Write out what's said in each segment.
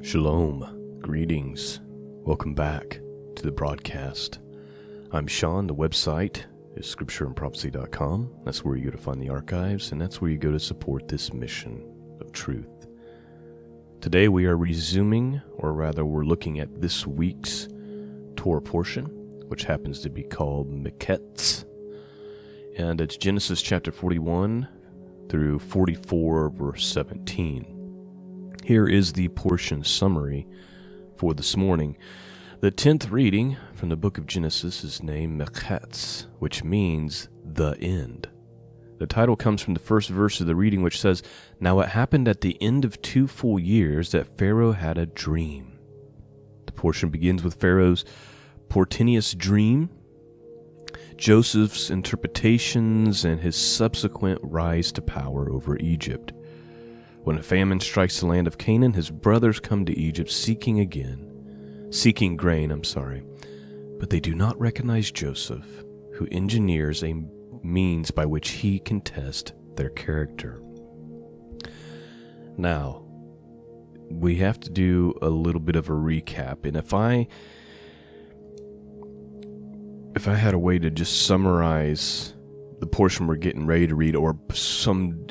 Shalom, greetings, welcome back to the broadcast. I'm Shawn. The website is scriptureandprophecy.com. That's where you go to find the archives, and that's where you go to support this mission of truth. Today we are resuming, or rather we're looking at this week's Torah portion, which happens to be called Miketz, and it's Genesis chapter 41 through 44, verse 17. Here is the portion summary for this morning. The 10th reading from the book of Genesis is named Miketz, which means the end. The title comes from the first verse of the reading, which says, "Now it happened at the end of 2 full years that Pharaoh had a dream." The portion begins with Pharaoh's portentous dream, Joseph's interpretations, and his subsequent rise to power over Egypt. When a famine strikes the land of Canaan, his brothers come to Egypt seeking grain, but they do not recognize Joseph, who engineers a means by which he can test their character. Now, we have to do a little bit of a recap, and if I had a way to just summarize the portion we're getting ready to read, or some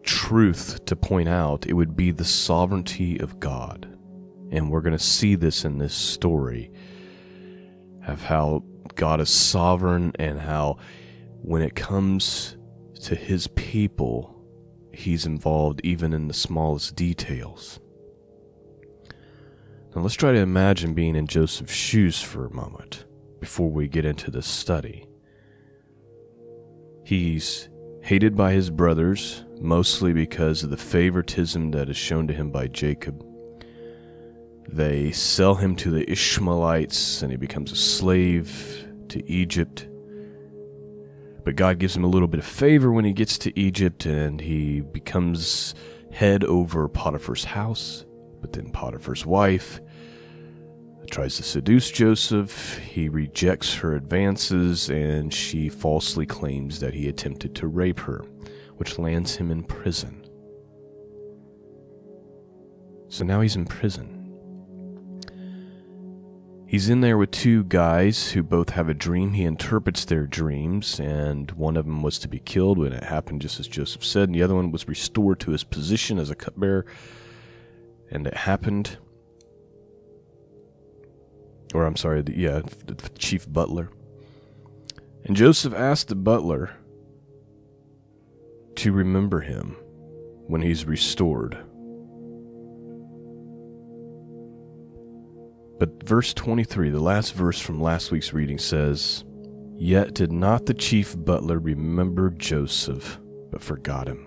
truth to point out, it would be the sovereignty of God. And we're going to see this in this story of how God is sovereign and how when it comes to his people, he's involved even in the smallest details. Now let's try to imagine being in Joseph's shoes for a moment before we get into this study. He's hated by his brothers, mostly because of the favoritism that is shown to him by Jacob. They sell him to the Ishmaelites, and he becomes a slave to Egypt. But God gives him a little bit of favor when he gets to Egypt, and he becomes head over Potiphar's house. But then Potiphar's wife tries to seduce Joseph. He rejects her advances, and she falsely claims that he attempted to rape her, which lands him in prison. So now he's in prison. He's in there with two guys who both have a dream. He interprets their dreams, and one of them was to be killed when it happened just as Joseph said, and the other one was restored to his position as a cupbearer, and it happened. The chief butler. And Joseph asked the butler to remember him when he's restored. But verse 23, the last verse from last week's reading says, "Yet did not the chief butler remember Joseph, but forgot him."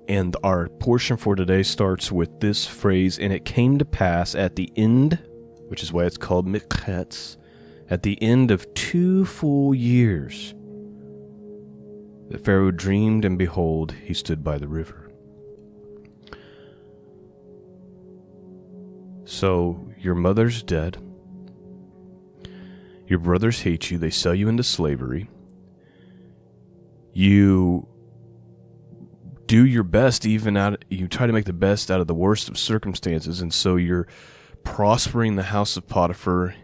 And our portion for today starts with this phrase, "And it came to pass at the end," which is why it's called Miketz, "at the end of 2 full years, that Pharaoh dreamed, and behold, he stood by the river." So, your mother's dead. Your brothers hate you. They sell you into slavery. You do your best, you try to make the best out of the worst of circumstances, and so you're prospering the house of Potiphar,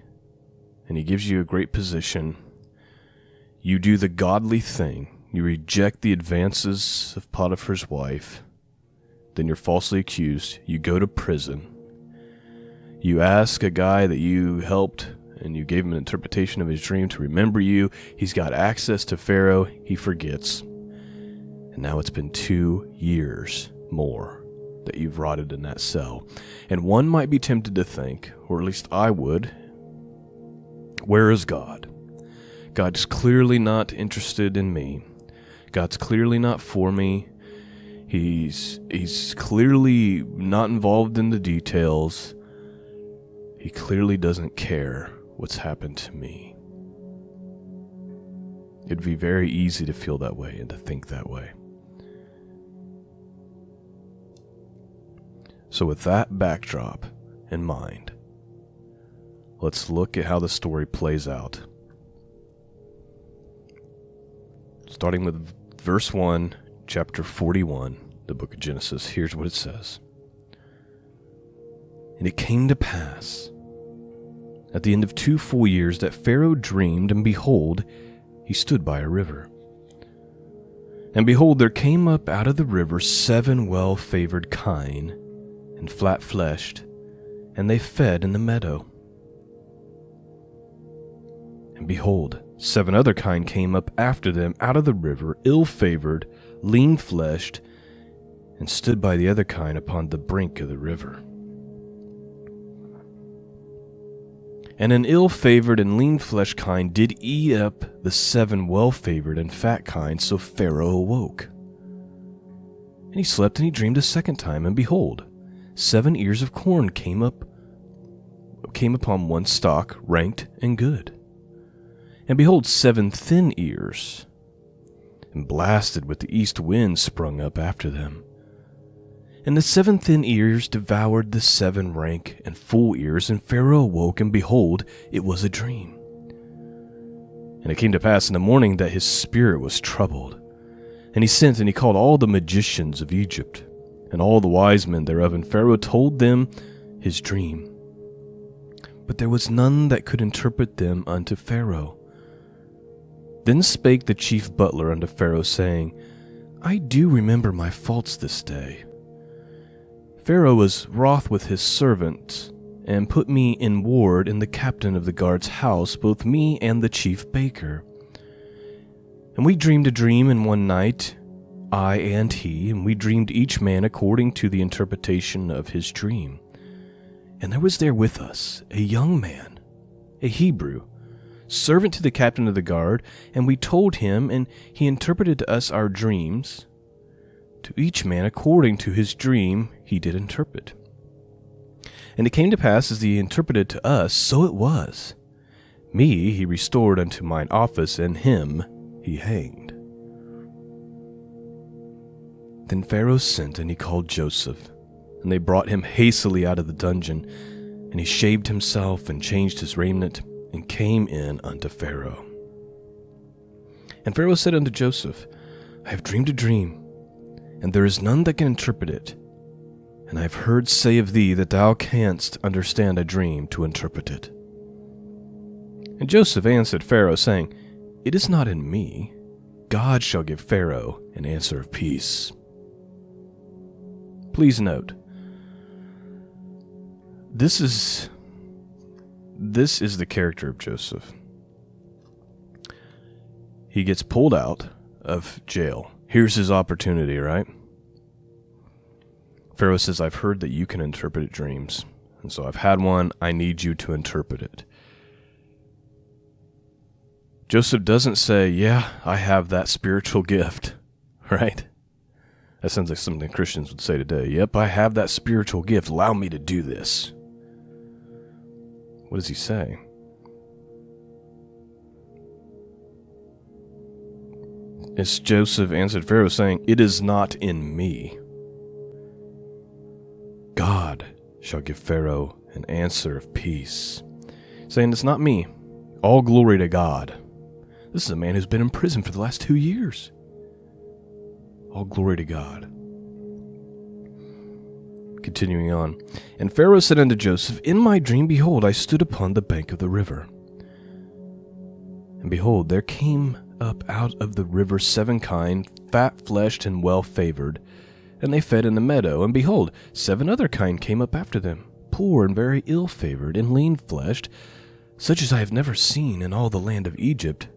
and he gives you a great position. You do the godly thing. You reject the advances of Potiphar's wife. Then you're falsely accused. You go to prison. You ask a guy that you helped, and you gave him an interpretation of his dream to remember you. He's got access to Pharaoh. He forgets. And now it's been 2 years more that you've rotted in that cell. And one might be tempted to think, or at least I would, where is God? God's clearly not interested in me. God's clearly not for me. He's clearly not involved in the details. He clearly doesn't care what's happened to me. It'd be very easy to feel that way and to think that way. So with that backdrop in mind, let's look at how the story plays out. Starting with verse 1, chapter 41, the book of Genesis. Here's what it says. And it came to pass, at the end of 2 full years, that Pharaoh dreamed, and behold, he stood by a river. And behold, there came up out of the river 7 well-favored kine, and flat-fleshed, and they fed in the meadow. And behold, 7 other kine came up after them out of the river, ill-favored, lean-fleshed, and stood by the other kine upon the brink of the river. And an ill-favored and lean-fleshed kine did eat up the 7 well-favored and fat kine, so Pharaoh awoke. And he slept, and he dreamed a second time, and behold, 7 ears of corn came upon one stalk, ranked and good. And behold, 7 thin ears, and blasted with the east wind, sprung up after them. And the 7 thin ears devoured the 7 rank and full ears, and Pharaoh awoke, and behold, it was a dream. And it came to pass in the morning that his spirit was troubled. And he sent and he called all the magicians of Egypt, and all the wise men thereof, and Pharaoh told them his dream. But there was none that could interpret them unto Pharaoh. Then spake the chief butler unto Pharaoh, saying, I do remember my faults this day. Pharaoh was wroth with his servants, and put me in ward in the captain of the guard's house, both me and the chief baker. And we dreamed a dream in one night, I and he, and we dreamed each man according to the interpretation of his dream. And there was there with us a young man, a Hebrew, servant to the captain of the guard, and we told him, and he interpreted to us our dreams. To each man according to his dream he did interpret. And it came to pass as he interpreted to us, so it was. Me he restored unto mine office, and him he hanged. Then Pharaoh sent, and he called Joseph, and they brought him hastily out of the dungeon, and he shaved himself, and changed his raiment, and came in unto Pharaoh. And Pharaoh said unto Joseph, I have dreamed a dream, and there is none that can interpret it. And I have heard say of thee that thou canst understand a dream to interpret it. And Joseph answered Pharaoh, saying, It is not in me. God shall give Pharaoh an answer of peace. Please note, this is the character of Joseph. He gets pulled out of jail. Here's his opportunity, right? Pharaoh says, I've heard that you can interpret dreams, and so I've had one. I need you to interpret it. Joseph doesn't say, yeah, I have that spiritual gift, right? That sounds like something Christians would say today. Yep, I have that spiritual gift. Allow me to do this. What does he say? It's Joseph answered Pharaoh, saying, It is not in me. God shall give Pharaoh an answer of peace. Saying, it's not me. All glory to God. This is a man who's been in prison for the last 2 years. All glory to God. Continuing on. And Pharaoh said unto Joseph, In my dream, behold, I stood upon the bank of the river. And behold, there came up out of the river 7 kine, fat-fleshed and well-favored, and they fed in the meadow. And behold, 7 other kine came up after them, poor and very ill-favored and lean-fleshed, such as I have never seen in all the land of Egypt,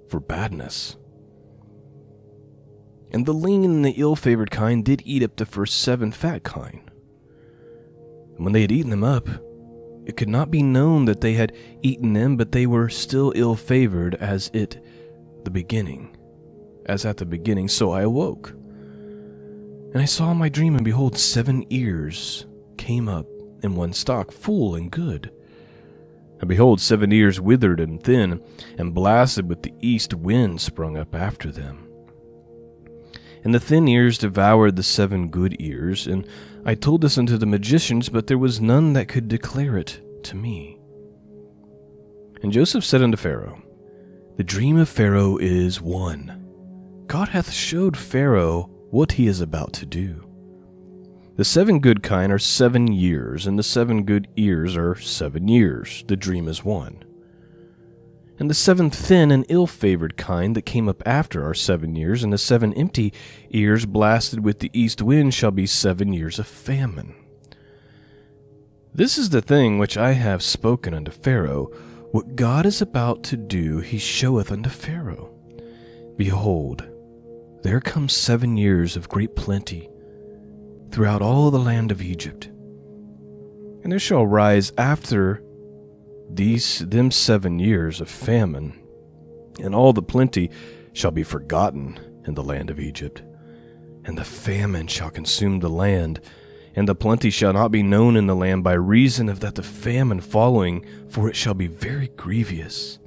for badness. And the lean and the ill-favored kine did eat up the first 7 fat kine. And when they had eaten them up, it could not be known that they had eaten them, but they were still ill-favored as at the beginning. So I awoke. And I saw in my dream, and behold, 7 ears came up in one stalk, full and good. And behold, 7 ears withered and thin, and blasted with the east wind sprung up after them. And the thin ears devoured the 7 good ears, and I told this unto the magicians, but there was none that could declare it to me. And Joseph said unto Pharaoh, The dream of Pharaoh is one. God hath showed Pharaoh what he is about to do. The 7 good kine are 7 years, and the 7 good ears are 7 years. The dream is one. And the 7 thin and ill-favored kine that came up after are 7 years, and the 7 empty ears blasted with the east wind shall be 7 years of famine. This is the thing which I have spoken unto Pharaoh. What God is about to do he showeth unto Pharaoh. Behold, there come 7 years of great plenty throughout all the land of Egypt. And there shall rise after them 7 years of famine, and all the plenty shall be forgotten in the land of Egypt. And the famine shall consume the land, and the plenty shall not be known in the land by reason of that the famine following, for it shall be very grievous.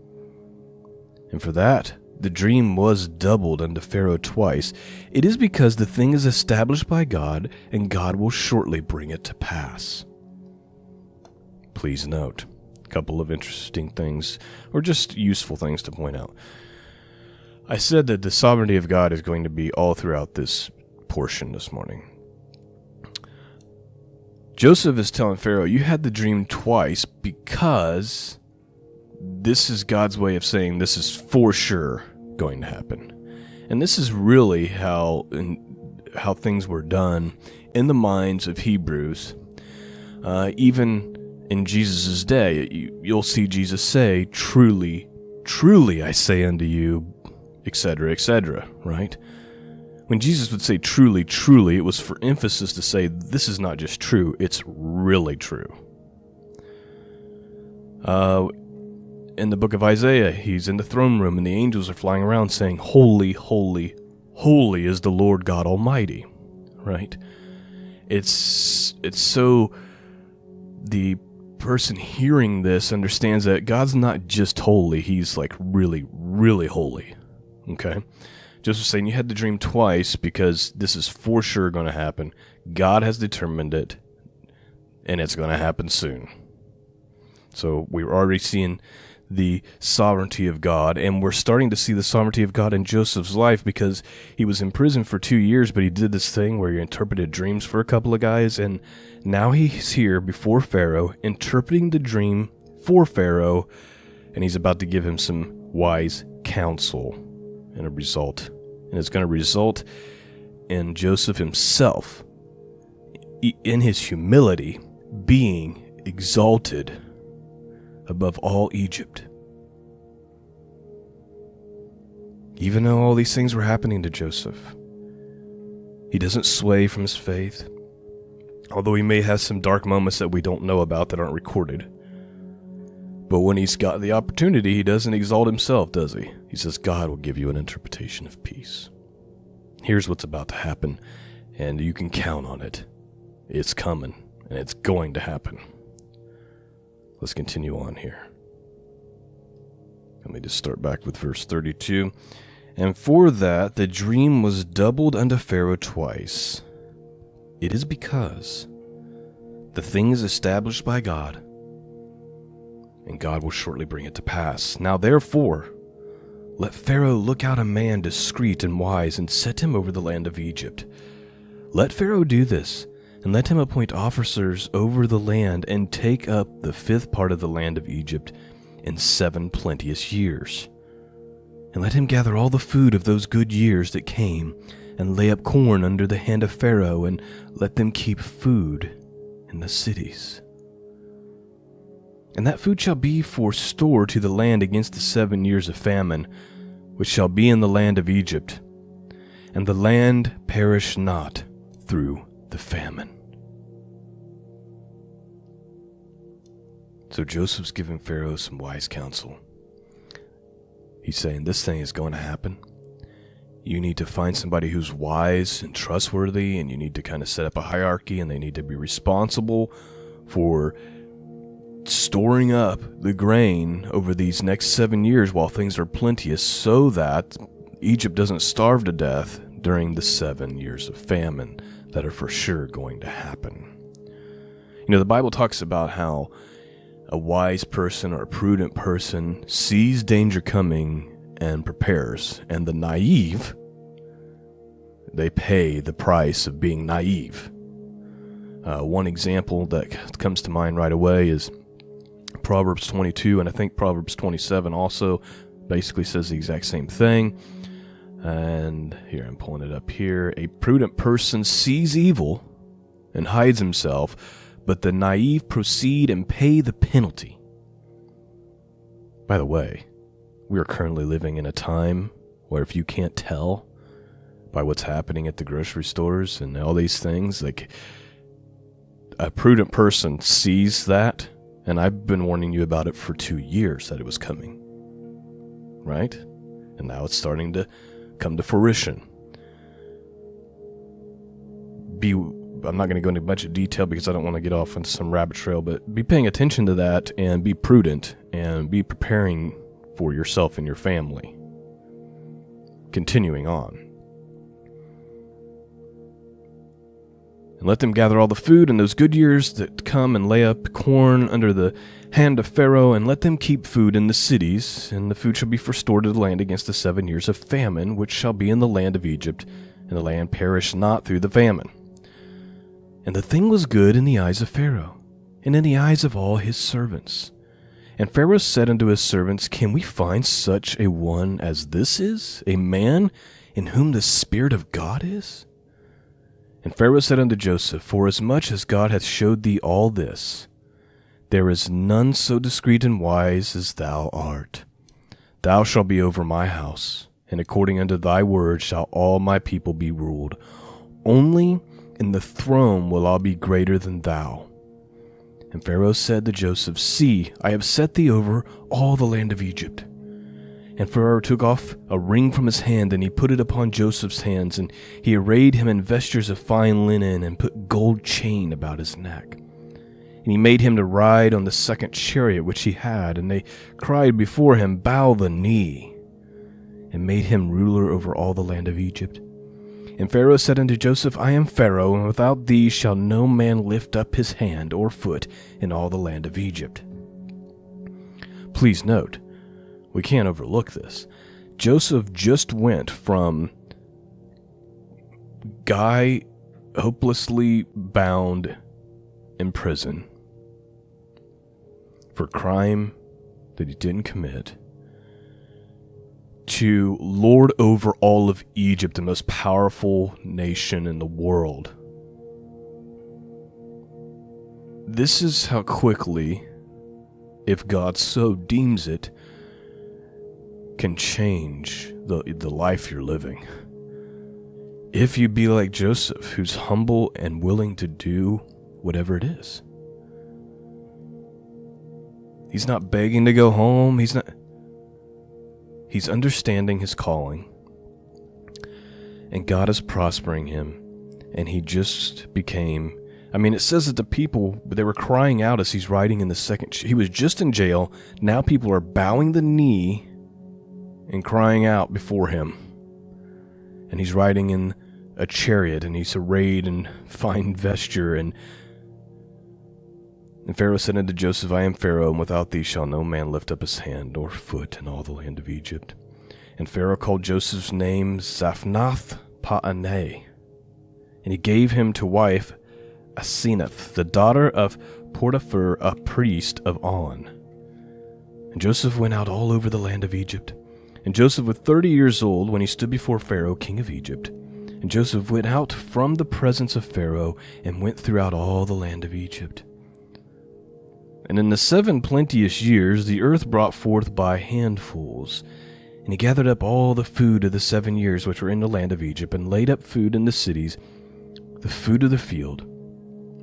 And for that the dream was doubled unto Pharaoh twice. It is because the thing is established by God, and God will shortly bring it to pass. Please note a couple of interesting things, or just useful things to point out. I said that the sovereignty of God is going to be all throughout this portion this morning. Joseph is telling Pharaoh, you had the dream twice because this is God's way of saying this is for sure going to happen. And this is really how things were done in the minds of Hebrews. Even in Jesus' day, you'll see Jesus say, truly, truly I say unto you, etc., right? When Jesus would say truly, truly, it was for emphasis to say this is not just true, it's really true. In the book of Isaiah, he's in the throne room and the angels are flying around saying, holy, holy, holy is the Lord God Almighty, right? It's so the person hearing this understands that God's not just holy, he's like really, really holy, okay? Joseph saying you had the dream twice because this is for sure going to happen. God has determined it, and it's going to happen soon. So we're already seeing the sovereignty of God, and we're starting to see the sovereignty of God in Joseph's life because he was in prison for 2 years, but he did this thing where he interpreted dreams for a couple of guys, and now he's here before Pharaoh, interpreting the dream for Pharaoh, and he's about to give him some wise counsel. And it's going to result in Joseph himself, in his humility, being exalted above all Egypt. Even though all these things were happening to Joseph, he doesn't sway from his faith, although he may have some dark moments that we don't know about that aren't recorded. But when he's got the opportunity, he doesn't exalt himself, does he? He says, God will give you an interpretation of peace. Here's what's about to happen, and you can count on it. It's coming, and it's going to happen. Let's continue on here. Let me just start back with verse 32. And for that the dream was doubled unto Pharaoh twice. It is because the thing is established by God, and God will shortly bring it to pass. Now therefore, let Pharaoh look out a man discreet and wise, and set him over the land of Egypt. Let Pharaoh do this, and let him appoint officers over the land, and take up the 5th part of the land of Egypt in 7 plenteous years. And let him gather all the food of those good years that came, and lay up corn under the hand of Pharaoh, and let them keep food in the cities. And that food shall be for store to the land against the 7 years of famine, which shall be in the land of Egypt, and the land perish not through the famine. So Joseph's giving Pharaoh some wise counsel. He's saying this thing is going to happen. You need to find somebody who's wise and trustworthy, and you need to kind of set up a hierarchy, and they need to be responsible for storing up the grain over these next 7 years while things are plenteous, so that Egypt doesn't starve to death during the 7 years of famine that are for sure going to happen. You know, the Bible talks about how a wise person or a prudent person sees danger coming and prepares, and the naive, they pay the price of being naive. One example that comes to mind right away is Proverbs 22, and I think Proverbs 27 also basically says the exact same thing. And here, I'm pulling it up here. A prudent person sees evil and hides himself, but the naive proceed and pay the penalty. By the way, we are currently living in a time where if you can't tell by what's happening at the grocery stores and all these things, like, a prudent person sees that, and I've been warning you about it for 2 years that it was coming, right? And now it's starting to come to fruition. I'm not going to go into a bunch of detail because I don't want to get off into some rabbit trail, but be paying attention to that and be prudent and be preparing for yourself and your family. Continuing on. And let them gather all the food in those good years that come and lay up corn under the hand of Pharaoh, and let them keep food in the cities, and the food shall be restored to the land against the 7 years of famine, which shall be in the land of Egypt, and the land perish not through the famine. And the thing was good in the eyes of Pharaoh, and in the eyes of all his servants. And Pharaoh said unto his servants, Can we find such a one as this is, a man in whom the Spirit of God is? And Pharaoh said unto Joseph, Forasmuch as God hath showed thee all this, there is none so discreet and wise as thou art. Thou shalt be over my house, and according unto thy word shall all my people be ruled. Only in the throne will I be greater than thou. And Pharaoh said to Joseph, See, I have set thee over all the land of Egypt. And Pharaoh took off a ring from his hand, and he put it upon Joseph's hands, and he arrayed him in vestures of fine linen, and put gold chain about his neck. And he made him to ride on the second chariot which he had, and they cried before him, Bow the knee, and made him ruler over all the land of Egypt. And Pharaoh said unto Joseph, I am Pharaoh, and without thee shall no man lift up his hand or foot in all the land of Egypt. Please note, we can't overlook this. Joseph just went from guy hopelessly bound in prison for crime that he didn't commit to lord over all of Egypt, the most powerful nation in the world. This is how quickly, if God so deems it, can change the life you're living. If you be like Joseph, who's humble and willing to do whatever it is. He's not begging to go home. He's understanding his calling. And God is prospering him. And he just became, it says that the people, they were crying out as he's riding in the second, he was just in jail. Now people are bowing the knee and crying out before him. And he's riding in a chariot, and he's arrayed in fine vesture. And Pharaoh said unto Joseph, I am Pharaoh, and without thee shall no man lift up his hand or foot in all the land of Egypt. And Pharaoh called Joseph's name Zaphnath-Paaneah, and he gave him to wife Asenath, the daughter of Potiphar, a priest of On. And Joseph went out all over the land of Egypt. And Joseph was 30 years old when he stood before Pharaoh, king of Egypt. And Joseph went out from the presence of Pharaoh, and went throughout all the land of Egypt. And in the 7 plenteous years the earth brought forth by handfuls. And he gathered up all the food of the 7 years which were in the land of Egypt, and laid up food in the cities, the food of the field,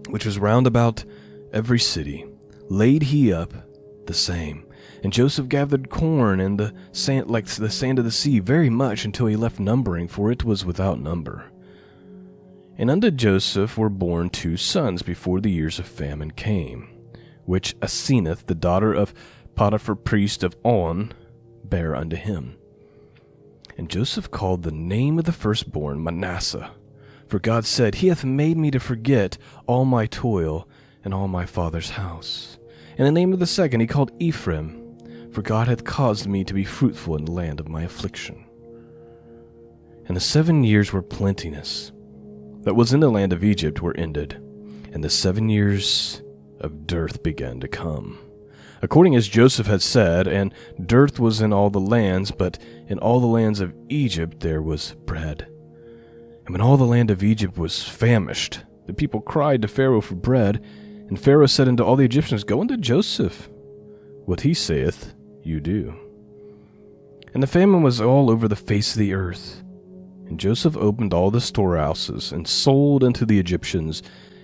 which was round about every city, laid he up the same. And Joseph gathered corn and the sand, like the sand of the sea, very much, until he left numbering, for it was without number. And unto Joseph were born 2 sons before the years of famine came, which Asenath, the daughter of Potiphar, priest of On, bare unto him. And Joseph called the name of the firstborn Manasseh, for God said, He hath made me to forget all my toil and all my father's house. And the name of the second he called Ephraim, for God hath caused me to be fruitful in the land of my affliction. And the 7 years were plenteous that was in the land of Egypt were ended, and the 7 years of dearth began to come, according as Joseph had said, and dearth was in all the lands, but in all the lands of Egypt there was bread. And when all the land of Egypt was famished, the people cried to Pharaoh for bread, and Pharaoh said unto all the Egyptians, Go unto Joseph, what he saith, you do. And the famine was all over the face of the earth. And Joseph opened all the storehouses, and sold unto the Egyptians,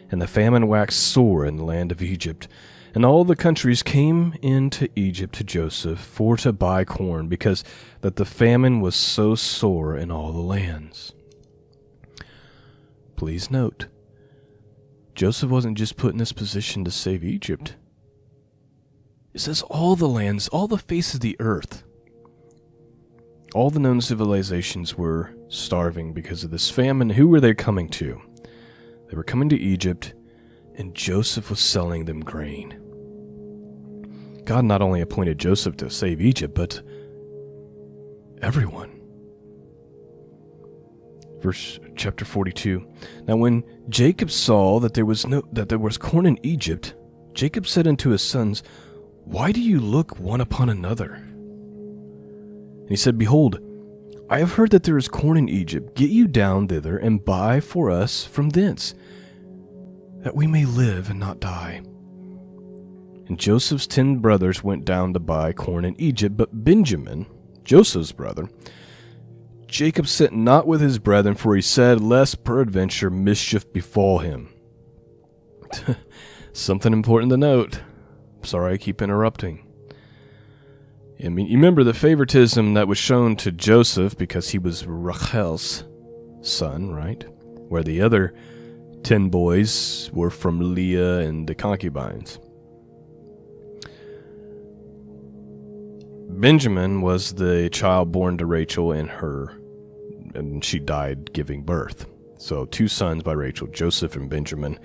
and the famine waxed sore in the land of Egypt. And all the countries came into Egypt to Joseph for to buy corn, because that the famine was so sore in all the lands. Please note, Joseph wasn't just put in this position to save Egypt. It says all the lands, all the face of the earth. All the known civilizations were starving because of this famine. Who were they coming to? They were coming to Egypt, and Joseph was selling them grain. God not only appointed Joseph to save Egypt, but everyone. Chapter 42. Now when Jacob saw that there was corn in Egypt, Jacob said unto his sons, Why do you look one upon another? And he said, Behold, I have heard that there is corn in Egypt. Get you down thither, and buy for us from thence, that we may live and not die. And Joseph's 10 brothers went down to buy corn in Egypt, but Benjamin, Joseph's brother, Jacob sent not with his brethren, for he said, Lest peradventure mischief befall him. Something important to note. Sorry I keep interrupting. I mean, you remember the favoritism that was shown to Joseph because he was Rachel's son, right? Where the other 10 boys were from Leah and the concubines. Benjamin was the child born to Rachel and she died giving birth. So 2 sons by Rachel, Joseph and Benjamin.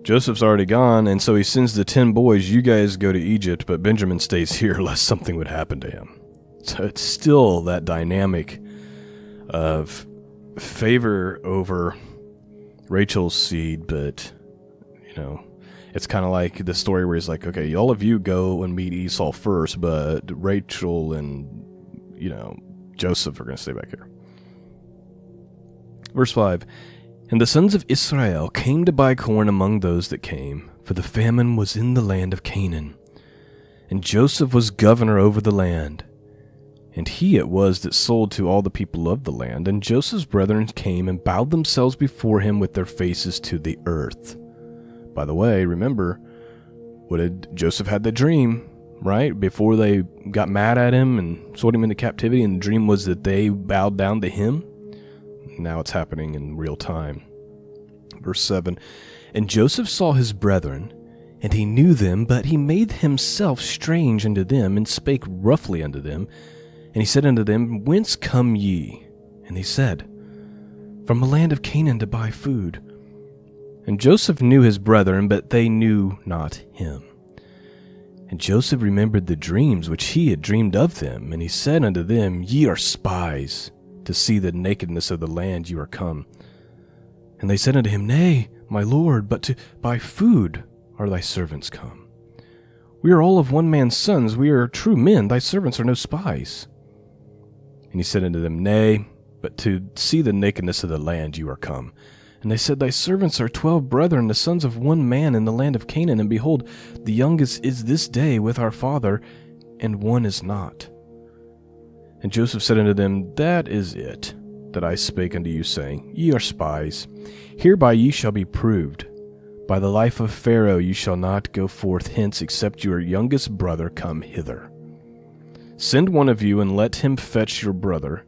Joseph's already gone, and so he sends the 10 boys, you guys go to Egypt, but Benjamin stays here lest something would happen to him. So it's still that dynamic of favor over Rachel's seed, but, it's kind of like the story where he's like, okay, all of you go and meet Esau first, but Rachel and, Joseph are going to stay back here. Verse 5. And the sons of Israel came to buy corn among those that came, for the famine was in the land of Canaan. And Joseph was governor over the land. And he it was that sold to all the people of the land. And Joseph's brethren came and bowed themselves before him with their faces to the earth. By the way, remember, Joseph had the dream, right? Before they got mad at him and sold him into captivity, and the dream was that they bowed down to him. Now it's happening in real time. Verse 7. And Joseph saw his brethren, and he knew them, but he made himself strange unto them, and spake roughly unto them. And he said unto them, Whence come ye? And they said, From the land of Canaan to buy food. And Joseph knew his brethren, but they knew not him. And Joseph remembered the dreams which he had dreamed of them, and he said unto them, Ye are spies, to see the nakedness of the land you are come. And they said unto him, Nay, my lord, but to buy food are thy servants come. We are all of one man's sons, we are true men, thy servants are no spies. And he said unto them, Nay, but to see the nakedness of the land you are come. And they said, Thy servants are 12 brethren, the sons of one man in the land of Canaan, and behold, the youngest is this day with our father, and one is not. And Joseph said unto them, That is it, that I spake unto you, saying, Ye are spies. Hereby ye shall be proved. By the life of Pharaoh ye shall not go forth hence, except your youngest brother come hither. Send one of you, and let him fetch your brother,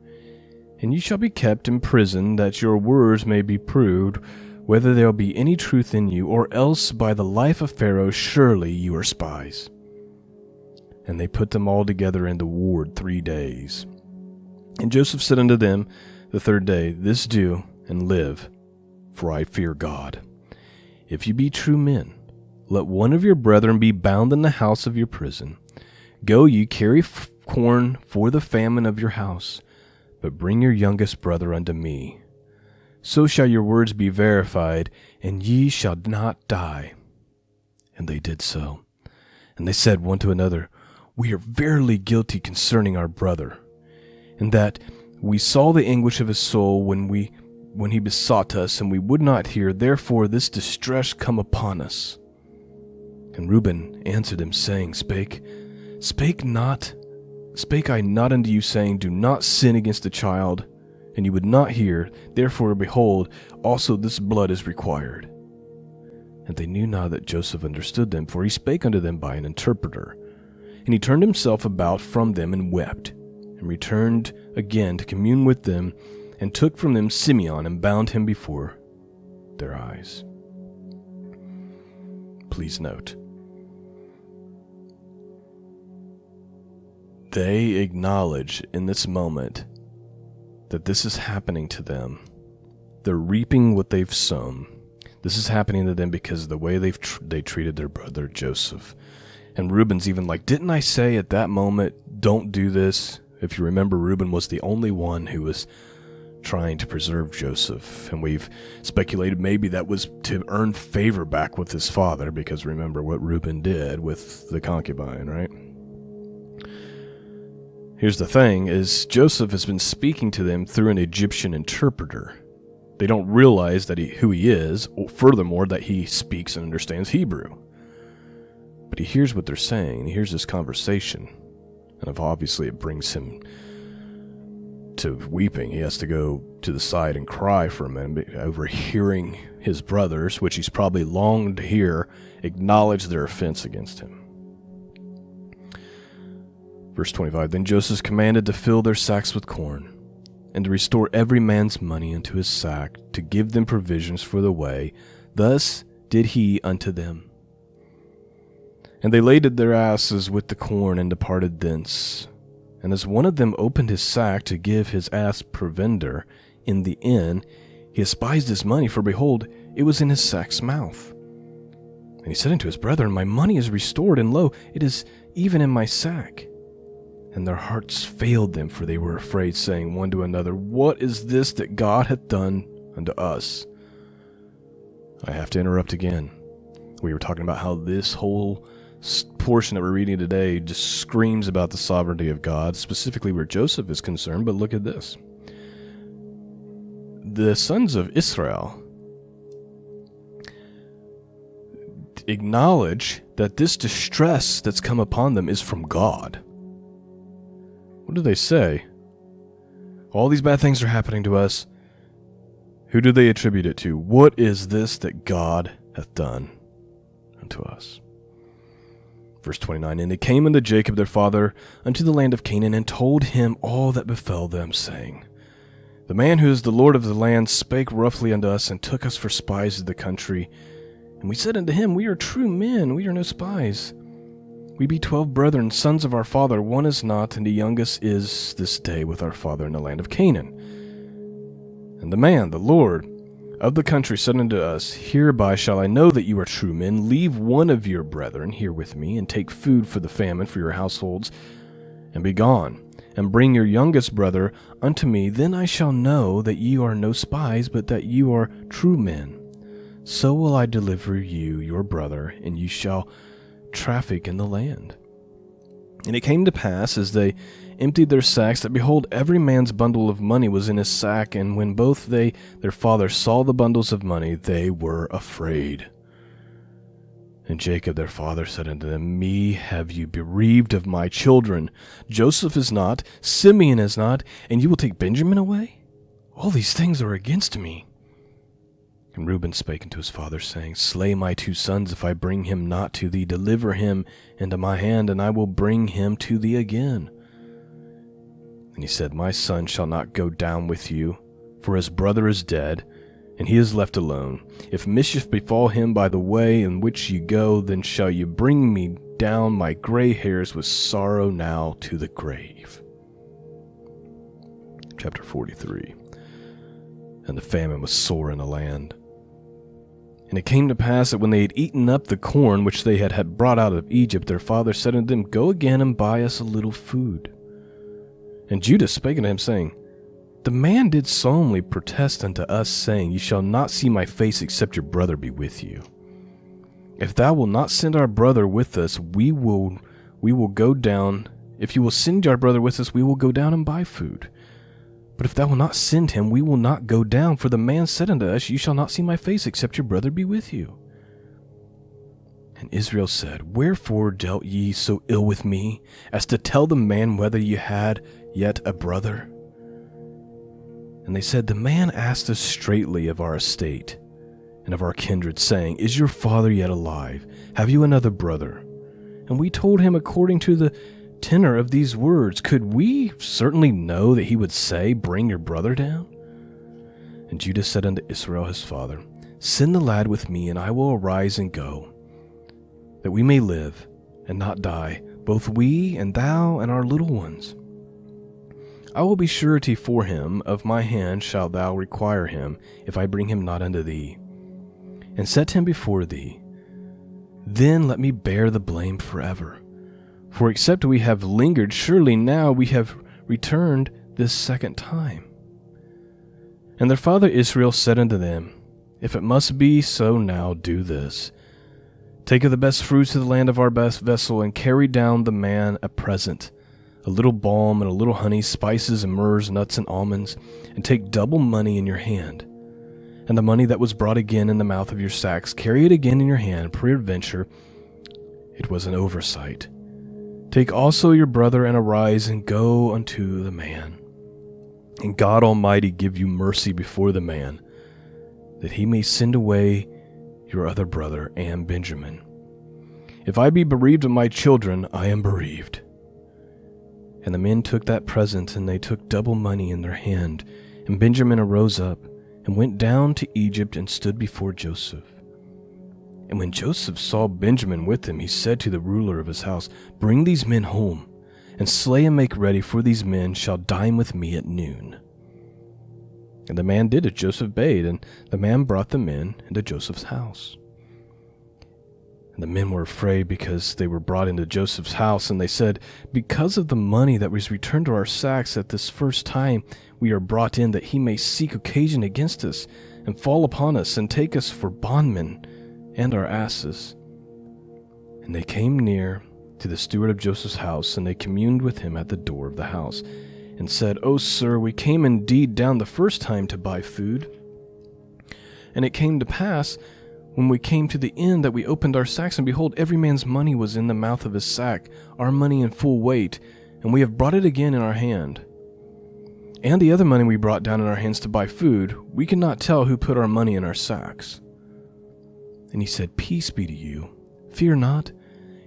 and ye shall be kept in prison, that your words may be proved, whether there be any truth in you, or else by the life of Pharaoh surely you are spies. And they put them all together in the ward 3 days. And Joseph said unto them the 3rd day, This do, and live, for I fear God. If you be true men, let one of your brethren be bound in the house of your prison. Go ye, carry corn for the famine of your house, but bring your youngest brother unto me. So shall your words be verified, and ye shall not die. And they did so. And they said one to another, We are verily guilty concerning our brother, in that we saw the anguish of his soul when he besought us, and we would not hear. Therefore this distress come upon us. And Reuben answered them, saying, Spake I not unto you, saying, Do not sin against the child, and you would not hear. Therefore, behold, also this blood is required. And they knew not that Joseph understood them, for he spake unto them by an interpreter. And he turned himself about from them and wept, and returned again to commune with them, and took from them Simeon, and bound him before their eyes. Please note, they acknowledge in this moment that this is happening to them. They're reaping what they've sown. This is happening to them because of the way they treated their brother Joseph. And Reuben's even like, didn't I say at that moment, don't do this? If you remember, Reuben was the only one who was trying to preserve Joseph. And we've speculated maybe that was to earn favor back with his father, because remember what Reuben did with the concubine, right? Here's the thing, is Joseph has been speaking to them through an Egyptian interpreter. They don't realize that who he is, or furthermore, that he speaks and understands Hebrew. But he hears what they're saying, and he hears this conversation. And obviously it brings him to weeping. He has to go to the side and cry for a minute, overhearing his brothers, which he's probably longed to hear, acknowledge their offense against him. Verse 25, Then Joseph commanded to fill their sacks with corn, and to restore every man's money into his sack, to give them provisions for the way. Thus did he unto them. And they laded their asses with the corn, and departed thence. And as one of them opened his sack to give his ass provender in the inn, he espied his money, for behold, it was in his sack's mouth. And he said unto his brethren, My money is restored, and lo, it is even in my sack. And their hearts failed them, for they were afraid, saying one to another, What is this that God hath done unto us? I have to interrupt again. We were talking about how this whole portion that we're reading today just screams about the sovereignty of God, specifically where Joseph is concerned, but look at this. The sons of Israel acknowledge that this distress that's come upon them is from God. What do they say? All these bad things are happening to us. Who do they attribute it to? What is this that God hath done unto us? Verse 29, And they came unto Jacob their father unto the land of Canaan, and told him all that befell them, saying, The man who is the Lord of the land spake roughly unto us, and took us for spies of the country. And we said unto him, We are true men, we are no spies. We be 12 brethren, sons of our father. One is not, and the youngest is this day with our father in the land of Canaan. And the man, the Lord of the country, said unto us, Hereby shall I know that you are true men. Leave one of your brethren here with me, and take food for the famine for your households, and be gone, and bring your youngest brother unto me. Then I shall know that ye are no spies, but that you are true men. So will I deliver you your brother, and you shall traffic in the land. And it came to pass, as they emptied their sacks, that behold, every man's bundle of money was in his sack. And when both they, their father, saw the bundles of money, they were afraid. And Jacob their father said unto them, Me have you bereaved of my children. Joseph is not, Simeon is not, and you will take Benjamin away? All these things are against me. And Reuben spake unto his father, saying, Slay my 2 sons, if I bring him not to thee. Deliver him into my hand, and I will bring him to thee again. And he said, My son shall not go down with you, for his brother is dead, and he is left alone. If mischief befall him by the way in which ye go, then shall ye bring me down my gray hairs with sorrow now to the grave. Chapter 43. And the famine was sore in the land. And it came to pass that when they had eaten up the corn which they had brought out of Egypt, their father said unto them, Go again and buy us a little food. And Judah spake unto him, saying, The man did solemnly protest unto us, saying, Ye shall not see my face, except your brother be with you. If thou wilt not send our brother with us, we will go down. If you will send our brother with us, we will go down and buy food. But if thou wilt not send him, we will not go down. For the man said unto us, Ye shall not see my face, except your brother be with you. And Israel said, Wherefore dealt ye so ill with me, as to tell the man whether ye had yet a brother? And they said, The man asked us straitly of our estate, and of our kindred, saying, Is your father yet alive? Have you another brother? And we told him according to the tenor of these words. Could we certainly know that he would say, Bring your brother down? And Judah said unto Israel his father, Send the lad with me, and I will arise and go, that we may live and not die, both we and thou and our little ones. I will be surety for him, of my hand shalt thou require him, if I bring him not unto thee, and set him before thee. Then let me bear the blame forever. For except we have lingered, surely now we have returned this second time. And their father Israel said unto them, If it must be so now, do this. Take of the best fruits of the land of our best vessel, and carry down the man a present, a little balm and a little honey, spices and myrrhs, nuts and almonds, and take double money in your hand. And the money that was brought again in the mouth of your sacks, carry it again in your hand, peradventure it was an oversight. Take also your brother, and arise and go unto the man. And God Almighty give you mercy before the man, that he may send away your other brother and Benjamin. If I be bereaved of my children, I am bereaved. And the men took that present, and they took double money in their hand. And Benjamin arose up, and went down to Egypt, and stood before Joseph. And when Joseph saw Benjamin with him, he said to the ruler of his house, Bring these men home, and slay and make ready, for these men shall dine with me at noon. And the man did as Joseph bade, and the man brought the men into Joseph's house. And the men were afraid, because they were brought into Joseph's house, and they said, Because of the money that was returned to our sacks at this first time we are brought in, that he may seek occasion against us, and fall upon us, and take us for bondmen and our asses. And they came near to the steward of Joseph's house, and they communed with him at the door of the house, and said, O sir, we came indeed down the first time to buy food. And it came to pass, when we came to the inn, that we opened our sacks, and behold, every man's money was in the mouth of his sack, our money in full weight, and we have brought it again in our hand. And the other money we brought down in our hands to buy food, we could not tell who put our money in our sacks. And he said, Peace be to you. Fear not.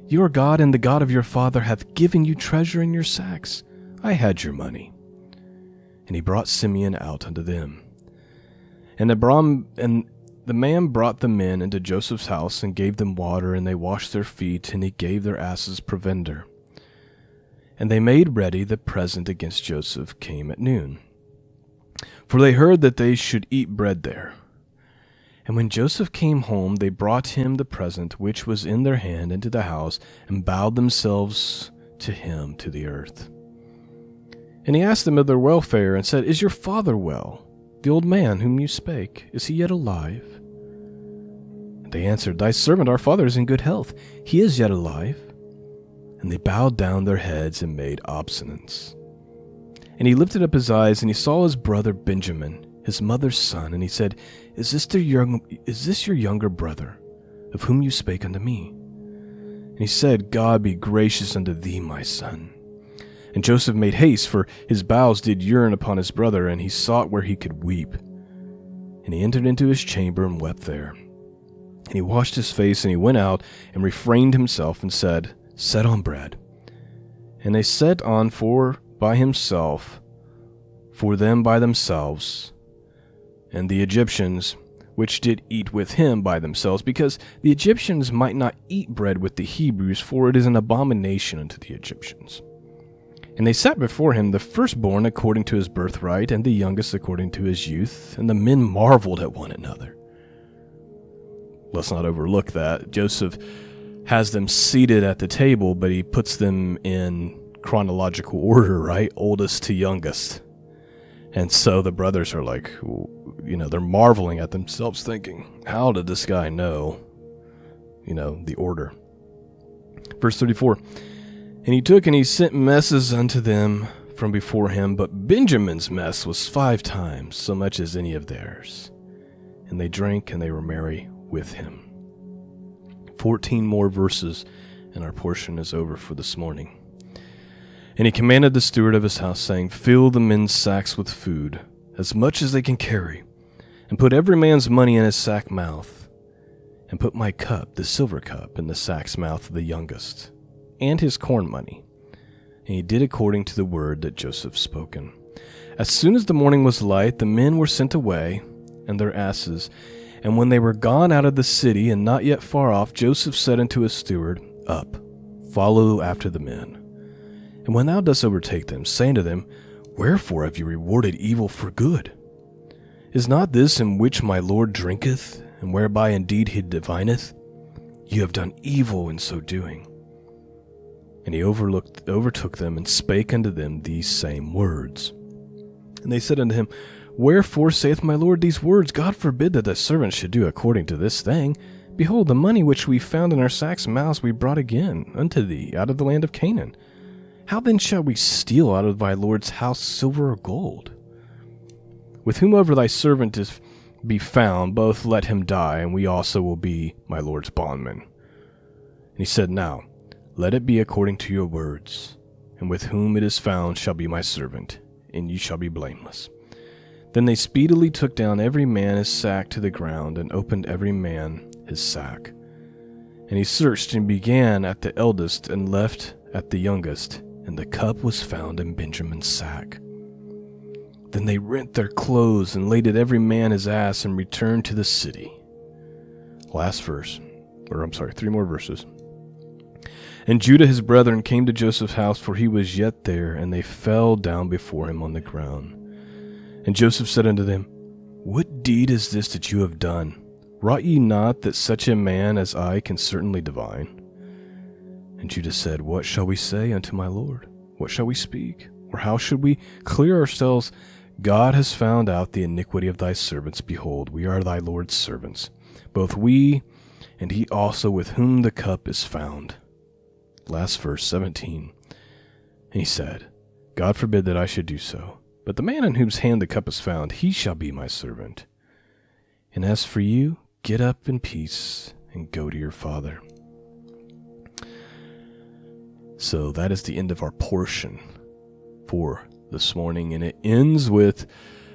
Your God and the God of your father hath given you treasure in your sacks. I had your money. And he brought Simeon out unto them. And the man brought the men into Joseph's house, and gave them water, and they washed their feet, and he gave their asses provender. And they made ready the present against Joseph came at noon. For they heard that they should eat bread there. And when Joseph came home, they brought him the present which was in their hand into the house, and bowed themselves to him to the earth. And he asked them of their welfare, and said, Is your father well? The old man whom you spake, is he yet alive? And they answered, Thy servant our father is in good health. He is yet alive. And they bowed down their heads and made obeisance. And he lifted up his eyes, and he saw his brother Benjamin, his mother's son, and he said, Is this your younger brother, of whom you spake unto me? And he said, God be gracious unto thee, my son. And Joseph made haste, for his bowels did yearn upon his brother, and he sought where he could weep. And he entered into his chamber and wept there. And he washed his face, and he went out, and refrained himself, and said, Set on bread. And they set on for them by themselves, and the Egyptians, which did eat with him by themselves, because the Egyptians might not eat bread with the Hebrews, for it is an abomination unto the Egyptians. And they sat before him the firstborn according to his birthright, and the youngest according to his youth, and the men marveled at one another. Let's not overlook that. Joseph has them seated at the table, but he puts them in chronological order, right? Oldest to youngest. And so the brothers are like, they're marveling at themselves, thinking, how did this guy know, the order? Verse 34, and he took and he sent messes unto them from before him, but Benjamin's mess was 5 times so much as any of theirs. And they drank and they were merry with him. 14 more verses, and our portion is over for this morning. And he commanded the steward of his house, saying, fill the men's sacks with food, as much as they can carry, and put every man's money in his sack mouth, and put my cup, the silver cup, in the sack's mouth of the youngest, and his corn money. And he did according to the word that Joseph spoken. As soon as the morning was light, the men were sent away, and their asses. And when they were gone out of the city, and not yet far off, Joseph said unto his steward, up, follow after the men. And when thou dost overtake them, say unto them, wherefore have you rewarded evil for good? Is not this in which my Lord drinketh, and whereby indeed he divineth? You have done evil in so doing. And he overtook them, and spake unto them these same words. And they said unto him, wherefore saith my Lord these words? God forbid that thy servants should do according to this thing. Behold, the money which we found in our sacks' mouths we brought again unto thee out of the land of Canaan. How then shall we steal out of thy Lord's house silver or gold? With whomever thy servant is be found, both let him die, and we also will be my Lord's bondmen. And he said, now, let it be according to your words, and with whom it is found shall be my servant, and ye shall be blameless. Then they speedily took down every man his sack to the ground, and opened every man his sack. And he searched, and began at the eldest, and left at the youngest, and the cup was found in Benjamin's sack. Then they rent their clothes, and laded every man his ass, and returned to the city. Last verse, 3 more verses. And Judah his brethren came to Joseph's house, for he was yet there, and they fell down before him on the ground. And Joseph said unto them, what deed is this that you have done? Wrought ye not that such a man as I can certainly divine? And Judah said, what shall we say unto my Lord? What shall we speak? Or how should we clear ourselves? God has found out the iniquity of thy servants. Behold, we are thy Lord's servants, both we and he also with whom the cup is found. Last verse, 17. And he said, God forbid that I should do so. But the man in whose hand the cup is found, he shall be my servant. And as for you, get up in peace and go to your father. So that is the end of our portion for this morning. And it ends with,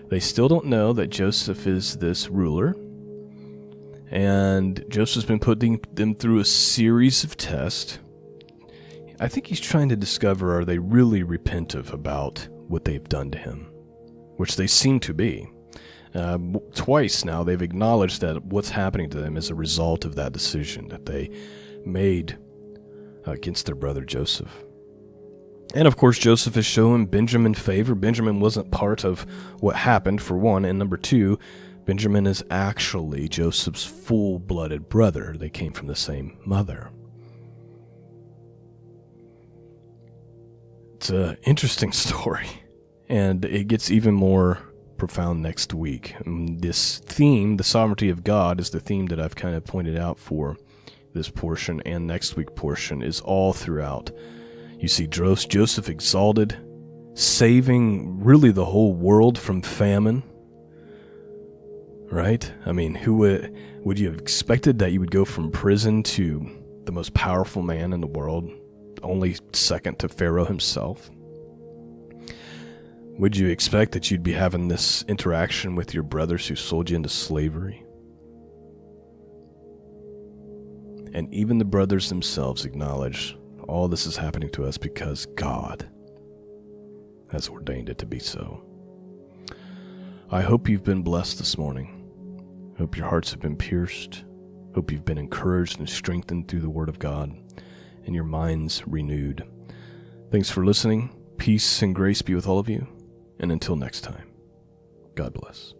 they still don't know that Joseph is this ruler. And Joseph's been putting them through a series of tests. I think he's trying to discover, are they really repentive about what they've done to him? Which they seem to be. Twice now they've acknowledged that what's happening to them is a result of that decision that they made against their brother Joseph. And of course Joseph has shown Benjamin favor. Benjamin wasn't part of what happened, for one, and number two, Benjamin is actually Joseph's full-blooded brother. They came from the same mother. It's an interesting story, and it gets even more profound next week. This theme, the sovereignty of God, is the theme that I've kind of pointed out for this portion, and next week portion is all throughout. You see Joseph exalted, saving really the whole world from famine, right? I mean, who would you have expected that you would go from prison to the most powerful man in the world, only second to Pharaoh himself? Would you expect that you'd be having this interaction with your brothers who sold you into slavery? And even the brothers themselves acknowledge all this is happening to us because God has ordained it to be so. I hope you've been blessed this morning. Hope your hearts have been pierced. Hope you've been encouraged and strengthened through the Word of God and your minds renewed. Thanks for listening. Peace and grace be with all of you. And until next time, God bless.